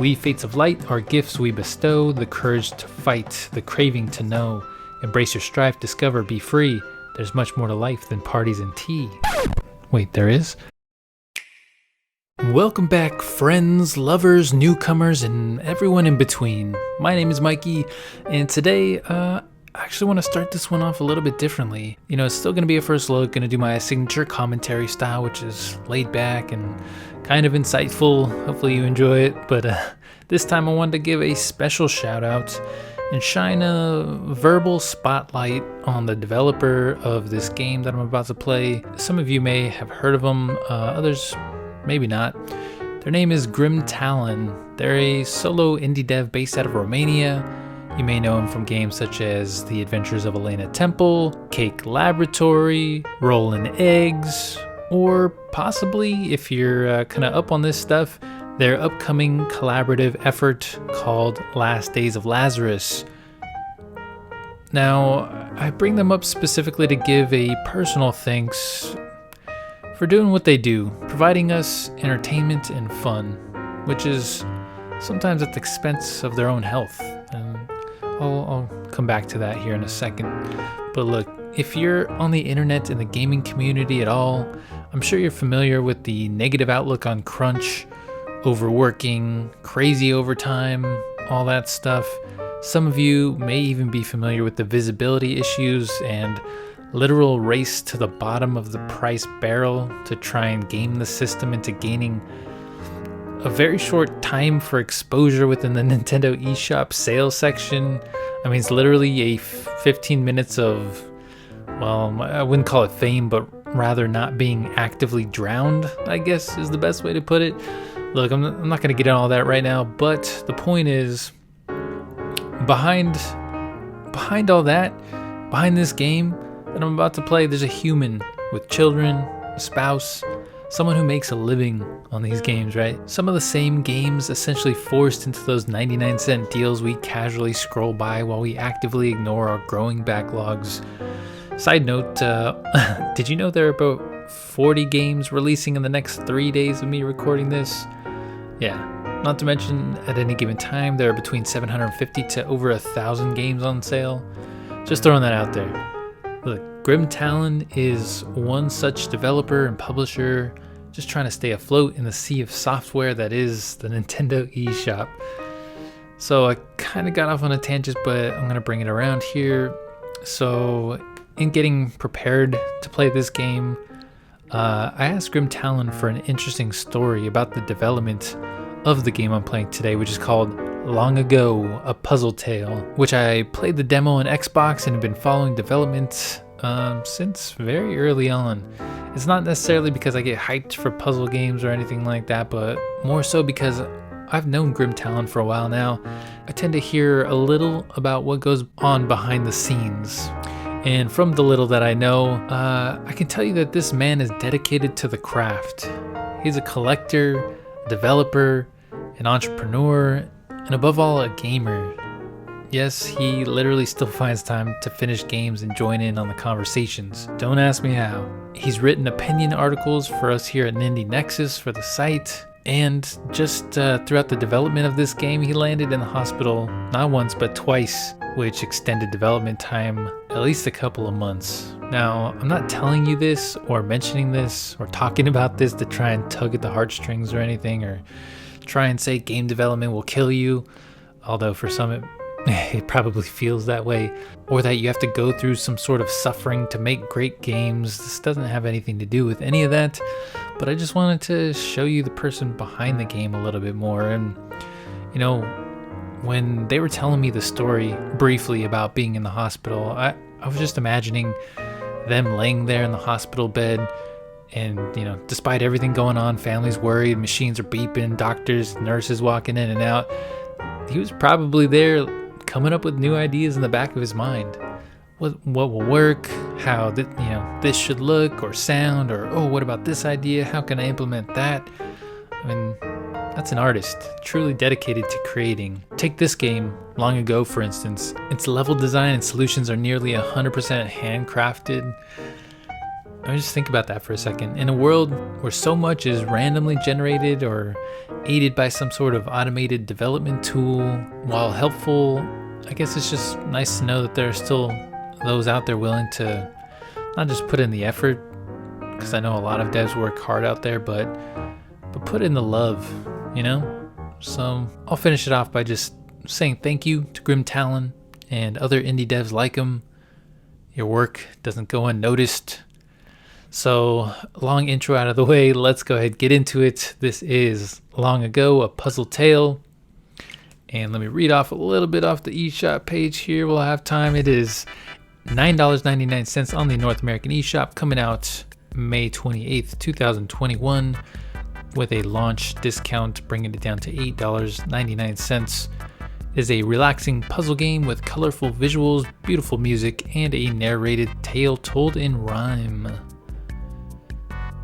We fates of light are gifts we bestow, the courage to fight, the craving to know. Embrace your strife, discover, be free. There's much more to life than parties and tea. Wait, there is? Welcome back, friends, lovers, newcomers, and everyone in between. My name is Mikey, and today, I actually want to start this one off a little bit differently. You know, it's still going to be a first look, going to do my signature commentary style, which is laid back and kind of insightful. Hopefully you enjoy it, but this time I wanted to give a special shout out and shine a verbal spotlight on the developer of this game that I'm about to play. Some of you may have heard of them, others maybe not. Their name is GrimTalin. They're a solo indie dev based out of Romania. You may know them from games such as The Adventures of Elena Temple, Cake Laboratory, Rollin' Eggs, or possibly, if you're kind of up on this stuff, their upcoming collaborative effort called Last Days of Lazarus. Now, I bring them up specifically to give a personal thanks for doing what they do, providing us entertainment and fun, which is sometimes at the expense of their own health. And I'll come back to that here in a second. But look, if you're on the internet in the gaming community at all, I'm sure you're familiar with the negative outlook on crunch, overworking, crazy overtime, all that stuff. Some of you may even be familiar with the visibility issues and literal race to the bottom of the price barrel to try and game the system into gaining a very short time for exposure within the Nintendo eShop sales section. I mean, it's literally a 15 minutes of, well, I wouldn't call it fame, but rather not being actively drowned, I guess is the best way to put it. Look, I'm not going to get into all that right now, but the point is, behind all that, behind this game that I'm about to play, there's a human with children, a spouse, someone who makes a living on these games, right? Some of the same games essentially forced into those 99-cent deals we casually scroll by while we actively ignore our growing backlogs. Side note, did you know there are about 40 games releasing in the next 3 days of me recording this? Yeah, not to mention at any given time there are between 750 to over 1,000 games on sale. Just throwing that out there. Look, GrimTalin is one such developer and publisher just trying to stay afloat in the sea of software that is the Nintendo eShop. So I kind of got off on a tangent, but I'm going to bring it around here. So in getting prepared to play this game, I asked GrimTalin for an interesting story about the development of the game I'm playing today, which is called Long Ago, A Puzzle Tale, which I played the demo on Xbox and have been following development since very early on. It's not necessarily because I get hyped for puzzle games or anything like that, but more so because I've known GrimTalin for a while now. I tend to hear a little about what goes on behind the scenes. And from the little that I know, I can tell you that this man is dedicated to the craft. He's a collector, a developer, an entrepreneur, and above all, a gamer. Yes, he literally still finds time to finish games and join in on the conversations. Don't ask me how. He's written opinion articles for us here at Nindy Nexus for the site, and just throughout the development of this game, he landed in the hospital not once but twice, which extended development time at least a couple of months. Now, I'm not telling you this or mentioning this or talking about this to try and tug at the heartstrings or anything, or try and say game development will kill you, although for some it probably feels that way, or that you have to go through some sort of suffering to make great games. This doesn't have anything to do with any of that, but I just wanted to show you the person behind the game a little bit more. And you know, when they were telling me the story briefly about being in the hospital, I was just imagining them laying there in the hospital bed, and you know, despite everything going on, family's worried, machines are beeping, doctors, nurses walking in and out, he was probably there coming up with new ideas in the back of his mind. What will work, how this should look or sound, or oh, what about this idea, how can I implement that? I mean, that's an artist, truly dedicated to creating. Take this game, Long Ago, for instance. Its level design and solutions are nearly 100% handcrafted. I mean, just think about that for a second. In a world where so much is randomly generated or aided by some sort of automated development tool, while helpful, I guess it's just nice to know that there are still those out there willing to not just put in the effort, because I know a lot of devs work hard out there, but put in the love, you know? So I'll finish it off by just saying thank you to GrimTalin and other indie devs like him. Your work doesn't go unnoticed. So, long intro out of the way, let's go ahead and get into it. This is Long Ago, a Puzzle Tale. And let me read off a little bit off the eShop page here. We'll have time. It is $9.99 on the North American eShop, coming out May 28th, 2021, with a launch discount, bringing it down to $8.99. It is a relaxing puzzle game with colorful visuals, beautiful music, and a narrated tale told in rhyme.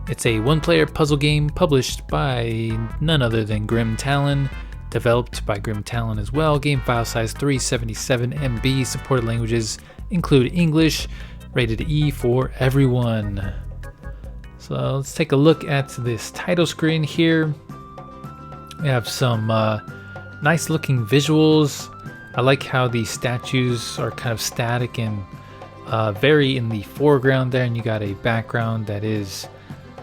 It's a one-player puzzle game published by none other than GrimTalin, developed by GrimTalin as well. Game file size 377 MB. Supported languages include English. Rated E for everyone. So let's take a look at this title screen here. We have some nice looking visuals. I like how the statues are kind of static and very in the foreground there, and you got a background that is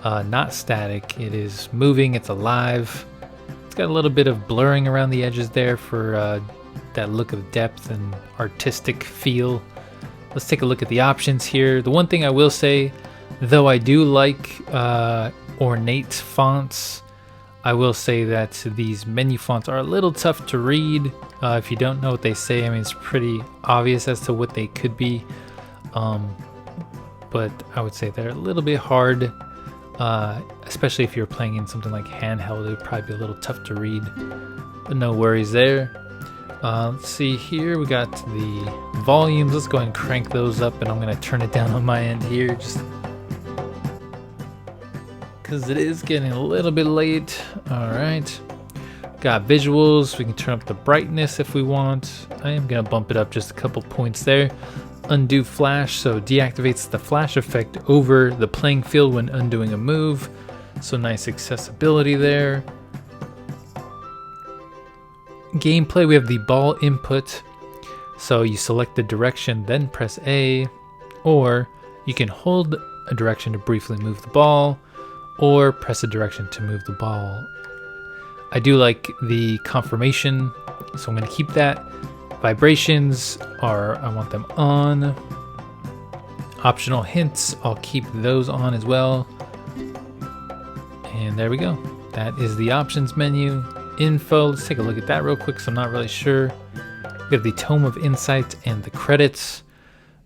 not static. It is moving, it's alive. It's got a little bit of blurring around the edges there for that look of depth and artistic feel. Let's take a look at the options here. The one thing I will say, though I do like ornate fonts, I will say that these menu fonts are a little tough to read. If you don't know what they say, I mean, it's pretty obvious as to what they could be. But I would say they're a little bit hard. Especially if you're playing in something like handheld, it would probably be a little tough to read, but no worries there. Let's see here, we got the volumes. Let's go ahead and crank those up, and I'm going to turn it down on my end here just because it is getting a little bit late. All right, got visuals. We can turn up the brightness if we want. I am going to bump it up just a couple points there. Undo flash, so deactivates the flash effect over the playing field when undoing a move. So nice accessibility there. Gameplay, we have the ball input. So you select the direction, then press A, or you can hold a direction to briefly move the ball, or press a direction to move the ball. I do like the confirmation, so I'm going to keep that. Vibrations are, I want them on. Optional hints, I'll keep those on as well. And there we go. That is the options menu. Info, let's take a look at that real quick, so I'm not really sure. We have the Tome of Insight and the credits.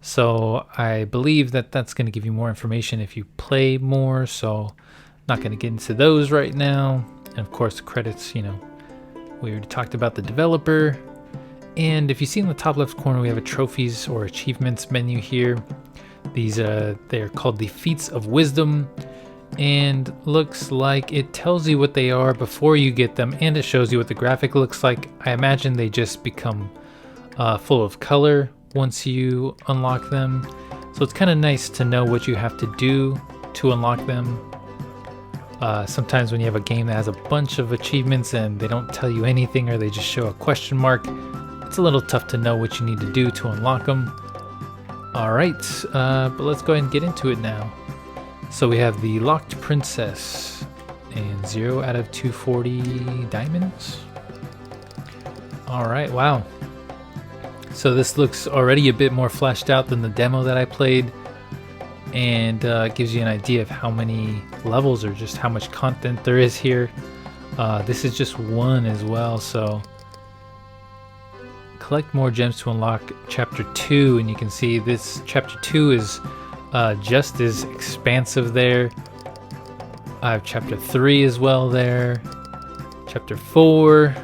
So I believe that that's going to give you more information if you play more, so not going to get into those right now. And of course the credits, you know, we already talked about the developer. And if you see in the top left corner, we have a trophies or achievements menu here. These they're called the Feats of Wisdom, and looks like it tells you what they are before you get them, and it shows you what the graphic looks like. I imagine they just become full of color once you unlock them. So it's kind of nice to know what you have to do to unlock them. Sometimes when you have a game that has a bunch of achievements and they don't tell you anything, or they just show a question mark, it's a little tough to know what you need to do to unlock them. Alright, but let's go ahead and get into it now. So we have the Locked Princess, and 0 out of 240 diamonds. Alright, wow. So this looks already a bit more fleshed out than the demo that I played, and gives you an idea of how many levels or just how much content there is here. This is just one as well, so collect more gems to unlock chapter 2, and you can see this chapter 2 is just as expansive there. I have chapter 3 as well there, chapter 4,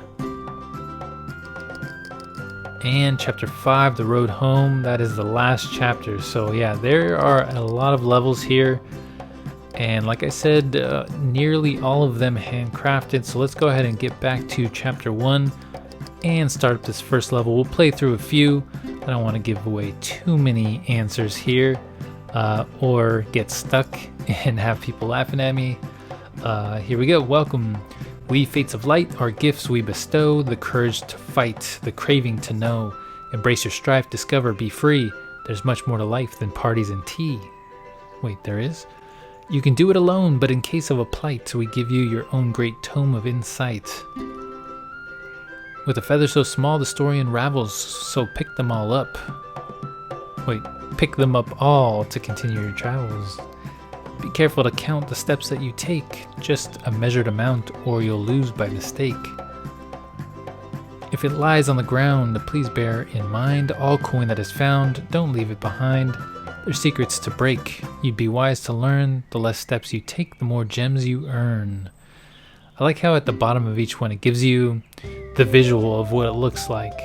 and chapter 5, the road home. That is the last chapter. So yeah, there are a lot of levels here, and like I said, nearly all of them handcrafted. So let's go ahead and get back to chapter 1 and start up this first level. We'll play through a few. I don't want to give away too many answers here. or get stuck and have people laughing at me. Here we go. Welcome. We fates of light, our gifts we bestow, the courage to fight, the craving to know. Embrace your strife, discover, be free. There's much more to life than parties and tea. Wait, there is? You can do it alone, but in case of a plight, we give you your own great tome of insight. With a feather so small, the story unravels, so pick them all up. Wait, pick them up all to continue your travels. Be careful to count the steps that you take, just a measured amount or you'll lose by mistake. If it lies on the ground, please bear in mind, all coin that is found, don't leave it behind. There's secrets to break, you'd be wise to learn, the less steps you take, the more gems you earn. I like how at the bottom of each one it gives you the visual of what it looks like.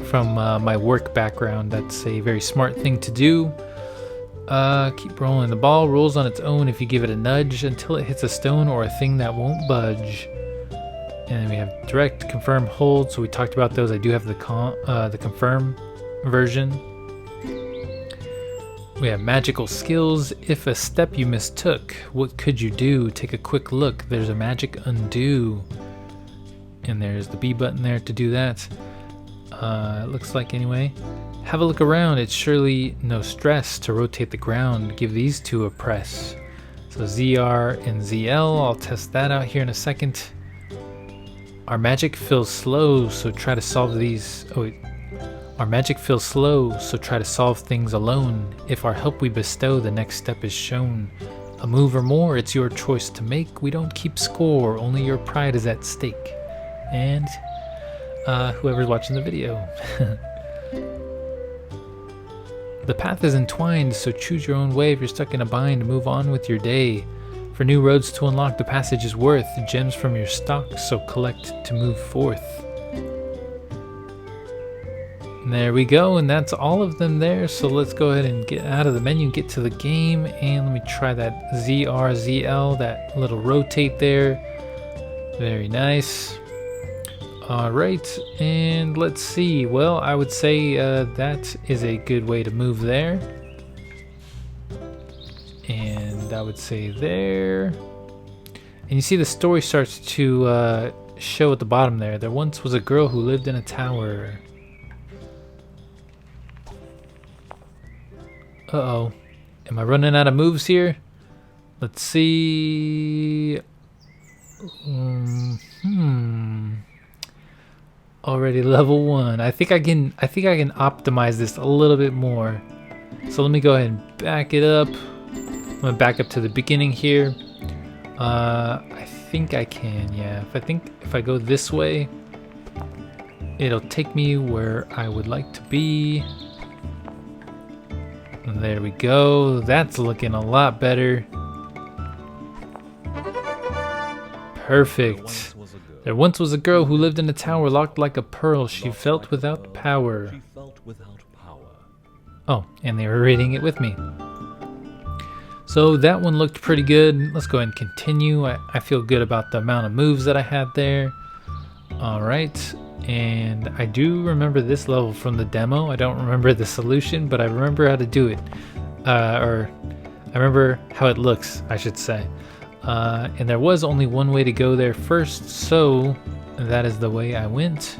From my work background, that's a very smart thing to do. Keep rolling. The ball rolls on its own if you give it a nudge until it hits a stone or a thing that won't budge. And then we have direct, confirm, hold. So we talked about those. I do have the confirm version. We have magical skills. If a step you mistook, what could you do? Take a quick look. There's a magic undo. And there's the B button there to do that. It looks like anyway. Have a look around, it's surely no stress to rotate the ground. Give these two a press. So ZR and ZL, I'll test that out here in a second. Our magic feels slow, so try to solve these. Our magic feels slow, so try to solve things alone. If our help we bestow, the next step is shown. A move or more, it's your choice to make. We don't keep score, only your pride is at stake. And whoever's watching the video. The path is entwined, so choose your own way. If you're stuck in a bind, move on with your day. For new roads to unlock, the passage is worth gems from your stock, so collect to move forth. And there we go, and that's all of them there. So let's go ahead and get out of the menu, get to the game, and let me try that ZRZL, that little rotate there. Very nice. Alright, and let's see. Well, I would say that is a good way to move there. And I would say there. And you see the story starts to show at the bottom there. There once was a girl who lived in a tower. Uh-oh. Am I running out of moves here? Let's see. Already level 1. I think I can optimize this a little bit more. So let me go ahead and back it up. I'm gonna back up to the beginning here. I think I can, yeah. If I go this way, it'll take me where I would like to be. And there we go. That's looking a lot better. Perfect. There once was a girl who lived in a tower locked like a pearl. She felt without power. Oh, and they were reading it with me. So that one looked pretty good. Let's go ahead and continue. I feel good about the amount of moves that I had there. Alright, and I do remember this level from the demo. I don't remember the solution, but I remember how to do it. Or I remember how it looks, I should say. And there was only one way to go there first, so that is the way I went.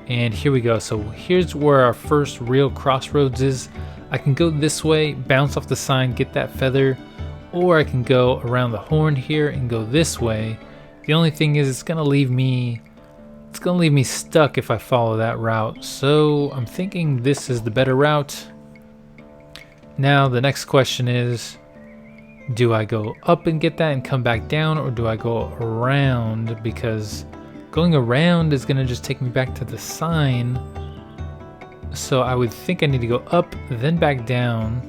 And here we go. So here's where our first real crossroads is. I can go this way, bounce off the sign, get that feather, or I can go around the horn here and go this way. The only thing is it's gonna leave me stuck if I follow that route. So I'm thinking this is the better route. Now the next question is, do I go up and get that and come back down, or do I go around? Because going around is gonna just take me back to the sign. So I would think I need to go up, then back down,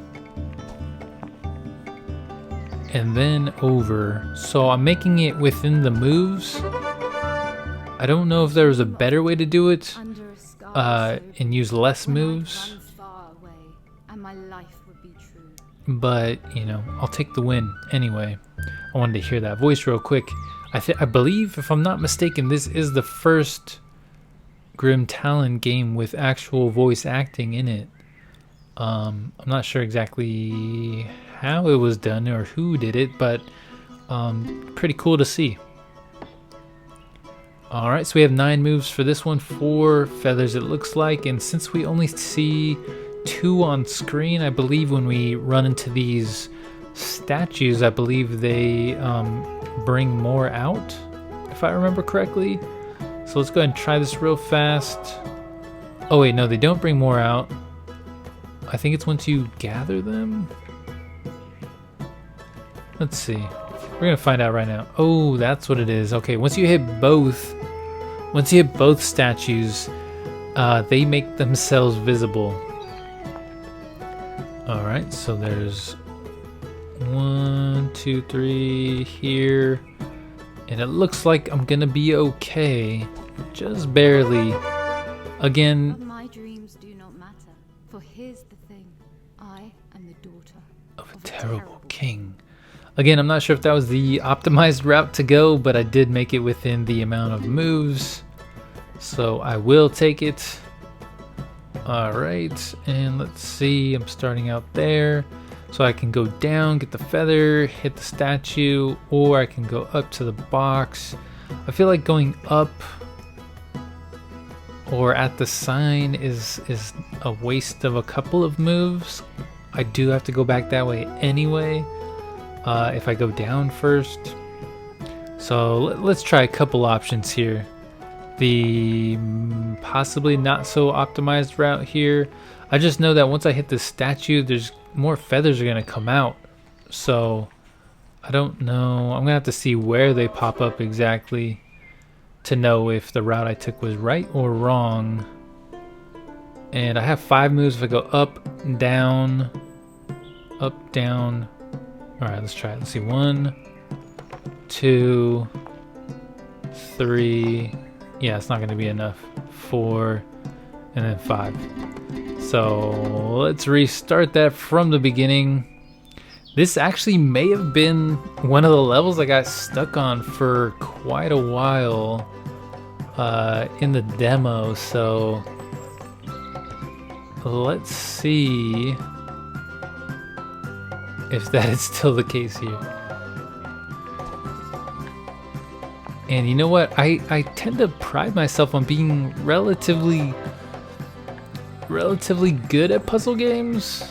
and then over. So I'm making it within the moves. I don't know if there was a better way to do it and use less moves. But, you know, I'll take the win anyway. I wanted to hear that voice real quick. I believe, if I'm not mistaken, this is the first GrimTalin game with actual voice acting in it. I'm not sure exactly how it was done or who did it, but pretty cool to see. Alright, so we have 9 moves for this one, 4 feathers it looks like, and since we only see 2 on screen, I believe when we run into these statues, I believe they bring more out, if I remember correctly. So let's go ahead and try this real fast. Oh wait, no, they don't bring more out. I think it's once you gather them. Let's see. We're gonna find out right now. Oh, that's what it is. Okay, once you hit both statues, they make themselves visible. All right, so there's 1, 2, 3 here, and it looks like I'm gonna be okay, just barely. Again, but my dreams do not matter, for here's the thing: I am the daughter of a terrible king. Again, I'm not sure if that was the optimized route to go, but I did make it within the amount of moves, so I will take it. Alright, and let's see, I'm starting out there, so I can go down, get the feather, hit the statue, or I can go up to the box. I feel like going up or at the sign is a waste of a couple of moves. I do have to go back that way anyway. If I go down first. So let's try a couple options here. The possibly not so optimized route here. I just know that once I hit the statue, there's more feathers are gonna come out. So I don't know. I'm gonna have to see where they pop up exactly to know if the route I took was right or wrong. And I have 5 moves. If I go up, down, up, down. Alright, let's try it. Let's see. 1, 2, 3. Yeah, it's not going to be enough. 4, and then 5. So let's restart that from the beginning. This actually may have been one of the levels I got stuck on for quite a while in the demo. So let's see if that is still the case here. And you know what? I tend to pride myself on being relatively good at puzzle games.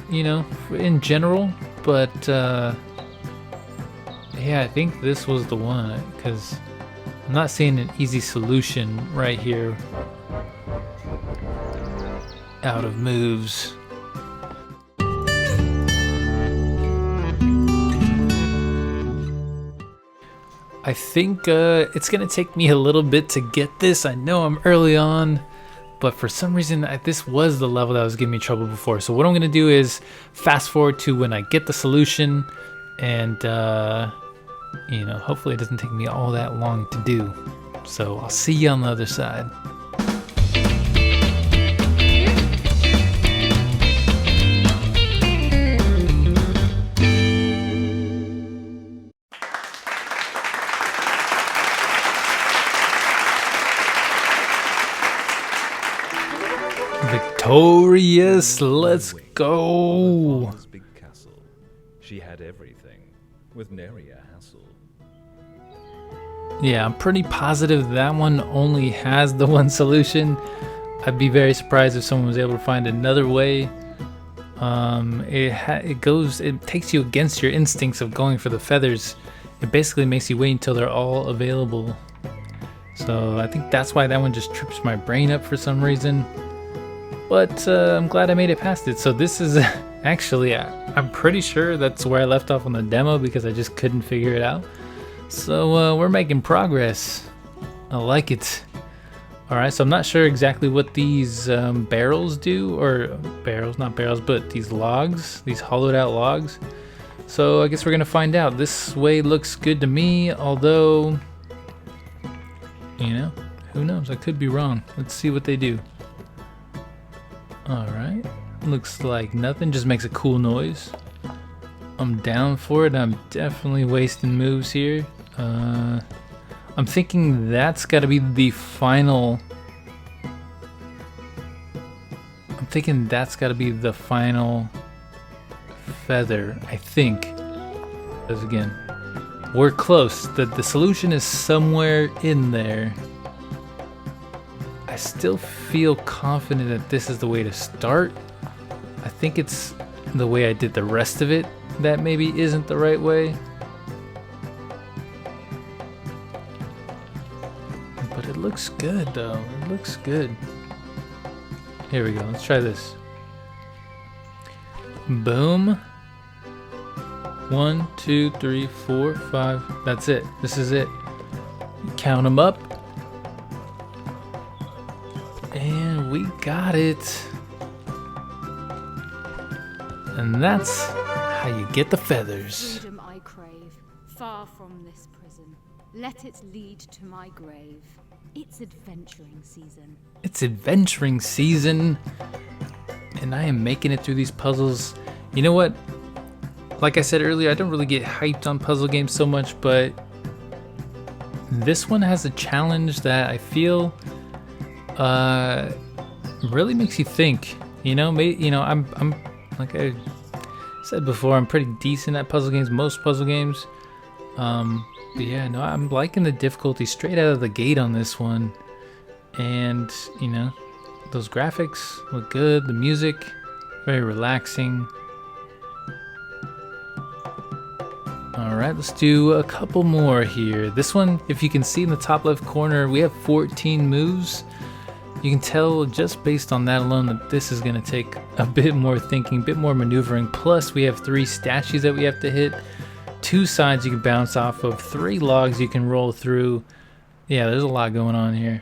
You know, in general, but yeah, I think this was the one, because I'm not seeing an easy solution right here. Out of moves. I think it's gonna take me a little bit to get this. I know I'm early on, but for some reason this was the level that was giving me trouble before. So what I'm gonna do is fast forward to when I get the solution, and you know, hopefully it doesn't take me all that long to do. So I'll see you on the other side. Victorious, let's go. Big castle. She had everything, with nary a hassle. Yeah, I'm pretty positive that one only has the one solution. I'd be very surprised if someone was able to find another way. It takes you against your instincts of going for the feathers. It basically makes you wait until they're all available. So I think that's why that one just trips my brain up for some reason. But I'm glad I made it past it. So this is actually, I'm pretty sure that's where I left off on the demo, because I just couldn't figure it out. So we're making progress. I like it. Alright, so I'm not sure exactly what these barrels do, or barrels, not barrels, but these logs, these hollowed out logs. So I guess we're gonna find out. This way looks good to me, although, you know, who knows? I could be wrong. Let's see what they do. Alright, looks like nothing, just makes a cool noise. I'm down for it. I'm definitely wasting moves here. I'm thinking that's gotta be the final thinking that's got to be the final feather, I think. Because again, we're close. The solution is somewhere in there. I still feel confident that this is the way to start. I think it's the way I did the rest of it that maybe isn't the right way. But it looks good though. It looks good. Here we go. Let's try this. Boom. 1, 2, 3, 4, 5. That's it. This is it. Count them up. And we got it. And that's how you get the feathers. Freedom I crave, far from this prison. Let it lead to my grave. It's adventuring season. It's adventuring season. And I am making it through these puzzles. You know what? Like I said earlier, I don't really get hyped on puzzle games so much, but this one has a challenge that I feel really makes you think. You know, I'm like I said before, I'm pretty decent at puzzle games, most puzzle games. But yeah, no, I'm liking the difficulty straight out of the gate on this one. And, you know, those graphics look good, the music, very relaxing. Alright, let's do a couple more here. This one, if you can see in the top left corner, we have 14 moves. You can tell just based on that alone that this is going to take a bit more thinking, a bit more maneuvering. Plus, we have 3 statues that we have to hit, 2 sides you can bounce off of, 3 logs you can roll through. Yeah, there's a lot going on here.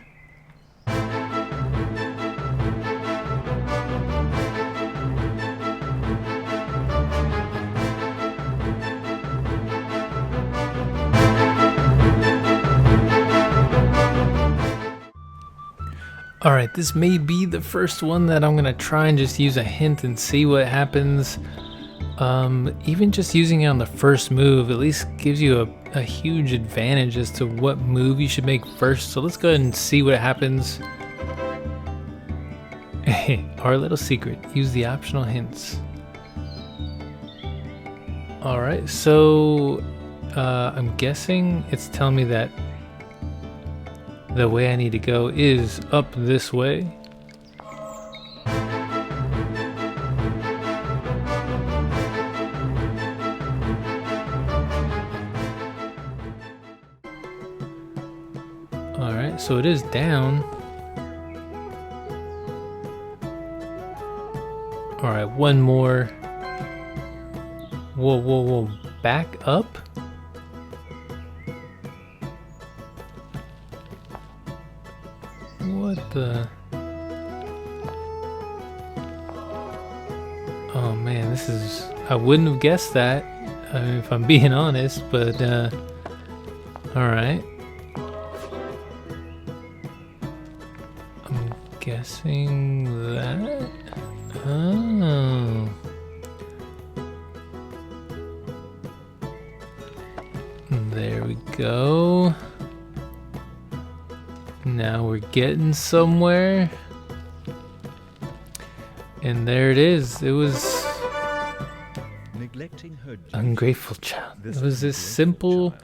Alright, this may be the first one that I'm going to try and just use a hint and see what happens. Even just using it on the first move at least gives you a huge advantage as to what move you should make first. So let's go ahead and see what happens. Our little secret, use the optional hints. Alright, so I'm guessing it's telling me that the way I need to go is up this way. Alright, so it is down. Alright, one more. Whoa, whoa, whoa. Back up? What the? Oh man, this is... I wouldn't have guessed that, if I'm being honest, but alright. I'm guessing that... Oh. There we go. Now we're getting somewhere. And there it is. It was ungrateful child. It was this simple.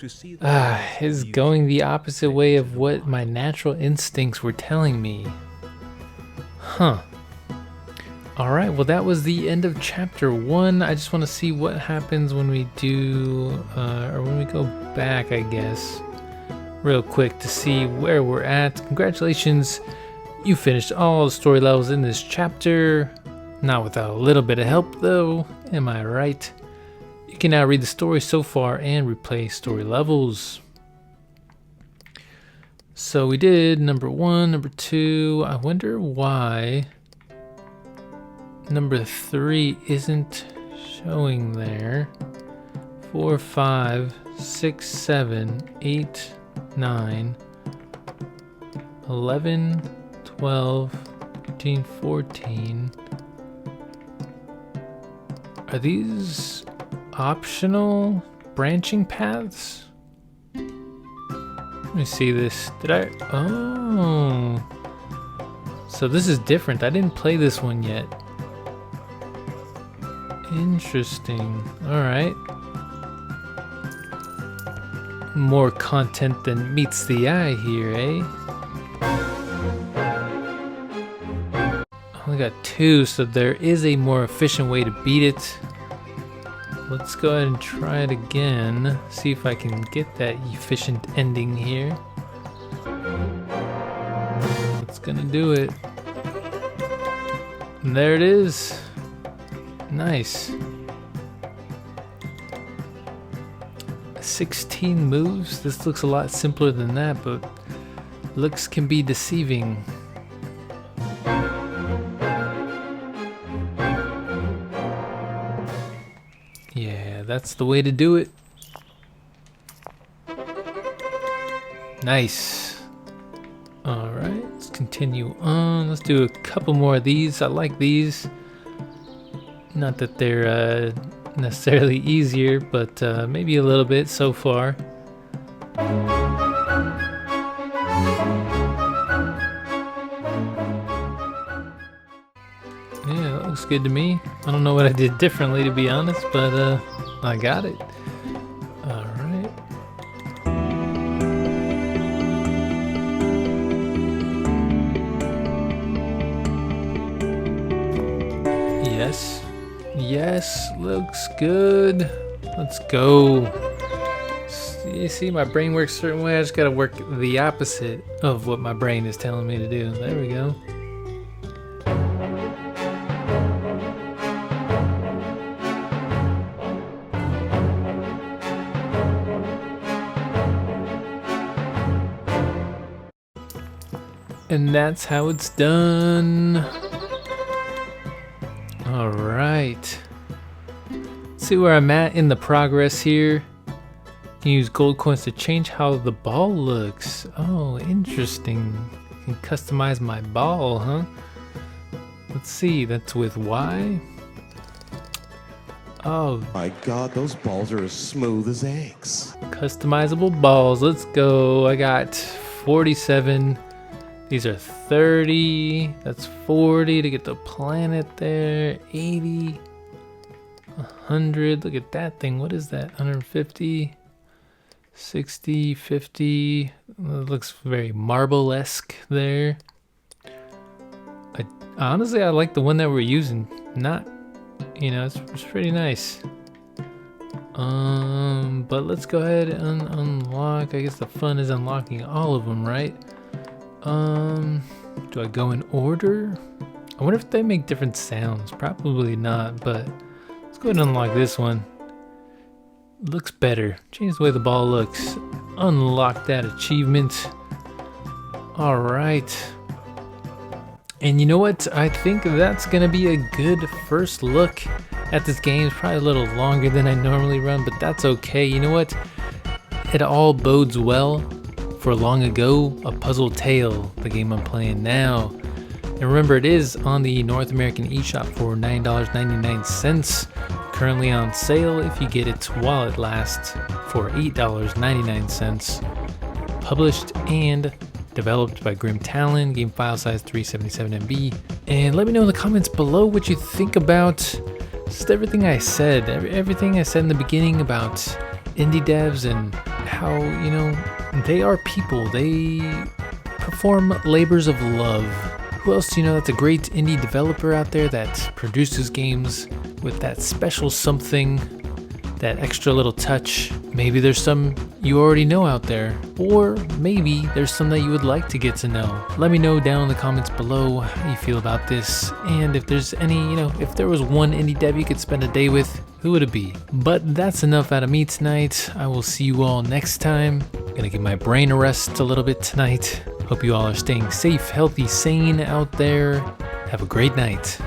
It's going the opposite way of what my natural instincts were telling me. Huh. Alright, well that was the end of chapter 1. I just want to see what happens when we do, or when we go back, I guess, real quick to see where we're at. Congratulations, you finished all the story levels in this chapter. Not without a little bit of help though, am I right? You can now read the story so far and replay story levels. So we did number 1, number 2. I wonder why number 3 isn't showing there. 4, 5, 6, 7, 8, 9, 11, 12, 13, 14. Are these optional branching paths? Let me see this. Did I? Oh. So this is different. I didn't play this one yet. Interesting. Alright. More content than meets the eye here, eh? I only got 2, so there is a more efficient way to beat it. Let's go ahead and try it again. See if I can get that efficient ending here. It's gonna do it. And there it is. Nice. 16 moves? This looks a lot simpler than that, but looks can be deceiving. Yeah, that's the way to do it. Nice. Alright, let's continue on. Let's do a couple more of these. I like these. Not that they're necessarily easier, but maybe a little bit so far. Yeah, that looks good to me. I don't know what I did differently, to be honest, but I got it. Alright. Yes. Yes, looks good. Let's go. You see, my brain works a certain way. I just gotta work the opposite of what my brain is telling me to do. There we go. And that's how it's done. All right. Let's see where I'm at in the progress here. Can use gold coins to change how the ball looks. Oh, interesting. Can customize my ball, huh? Let's see. That's with Y. Oh my God, those balls are as smooth as eggs. Customizable balls. Let's go. I got 47. These are 30, that's 40 to get the planet there, 80, 100, look at that thing, what is that, 150, 60, 50, it looks very marble-esque there. Honestly, I like the one that we're using, not, you know, it's pretty nice. But let's go ahead and unlock, I guess the fun is unlocking all of them, right? Do I go in order? I wonder if they make different sounds. Probably not, but let's go ahead and unlock this one. Looks better. Change the way the ball looks. Unlock that achievement. Alright. And you know what? I think that's gonna be a good first look at this game. It's probably a little longer than I normally run, but that's okay. You know what? It all bodes well for long ago, A Puzzle Tale, the game I'm playing now. And remember, it is on the North American eShop for $9.99. Currently on sale if you get it while it lasts for $8.99. Published and developed by GrimTalin, game file size 377 MB. And let me know in the comments below what you think about just everything I said. Everything I said in the beginning about indie devs and how, you know, they are people. They perform labors of love. Who else do you know that's a great indie developer out there that produces games with that special something, that extra little touch? Maybe there's some you already know out there, or maybe there's some that you would like to get to know. Let me know down in the comments below how you feel about this, and if there's any, you know, if there was one indie dev you could spend a day with, who would it be? But that's enough out of me tonight. I will see you all next time. I'm gonna give my brain a rest a little bit tonight. Hope you all are staying safe, healthy, sane out there. Have a great night.